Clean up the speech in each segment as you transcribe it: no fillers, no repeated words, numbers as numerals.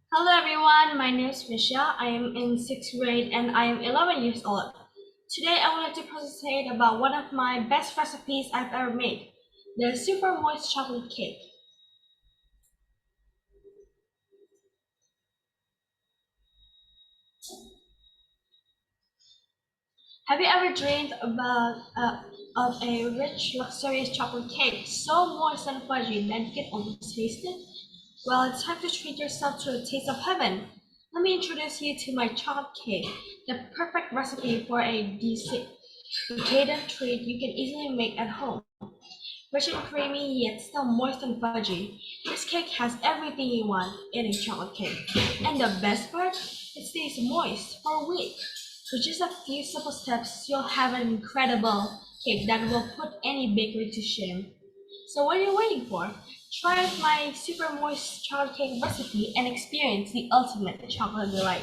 Hello everyone, my name is Michele. I am in 6th grade and I am 11 years old. Today I wanted to present about one of my best recipes I've ever made, the super moist chocolate cake. Have you ever dreamed of a rich, luxurious chocolate cake, so moist and fudgy that you can almost taste it? Well, it's time to treat yourself to a taste of heaven. Let me introduce you to my chocolate cake, the perfect recipe for a decadent treat you can easily make at home. Rich and creamy, yet still moist and fudgy. This cake has everything you want in a chocolate cake. And the best part, it stays moist for a week. With just a few simple steps, you'll have an incredible cake that will put any bakery to shame. So what are you waiting for? Try out my super moist chocolate cake recipe and experience the ultimate chocolate delight.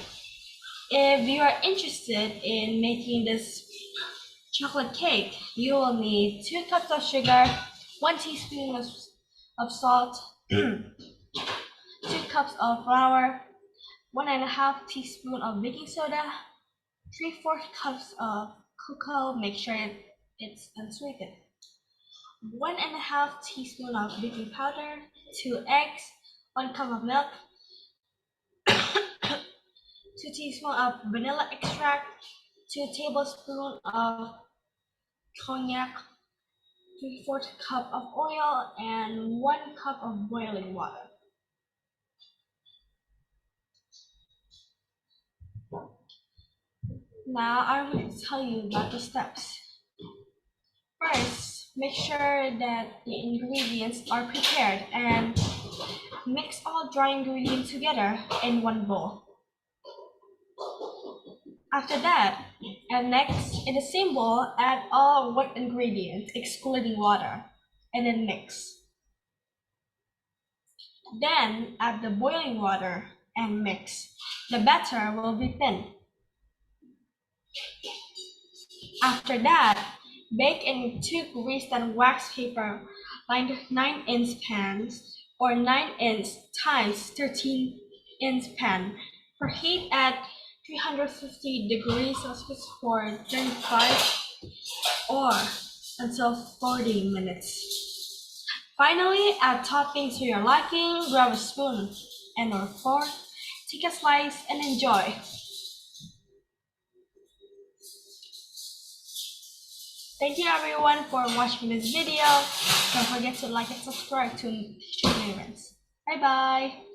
If you are interested in making this chocolate cake, you will need 2 cups of sugar, 1 teaspoon of salt, 2 cups of flour, 1.5 teaspoon of baking soda, 3/4 cups of cocoa, make sure it's unsweetened, 1.5 teaspoon of baking powder, 2 eggs, 1 cup of milk, 2 teaspoons of vanilla extract, 2 tablespoons of cognac, 3/4 cup of oil, and 1 cup of boiling water. Now I will tell you about the steps. First, make sure that the ingredients are prepared and mix all dry ingredients together in one bowl. After that, and next, in the same bowl, add all wet ingredients excluding water, and then mix. Then add the boiling water and mix. The batter will be thin. After that, bake in 2 greased and wax paper lined 9-inch pans or 9-inch times 13-inch pan. Preheat at 350 degrees Celsius for 35 or until 40 minutes. Finally, add toppings to your liking. Grab a spoon and or fork, take a slice and enjoy. Thank you everyone for watching this video. Don't forget to like and subscribe to Teacher Lirenz. Bye bye.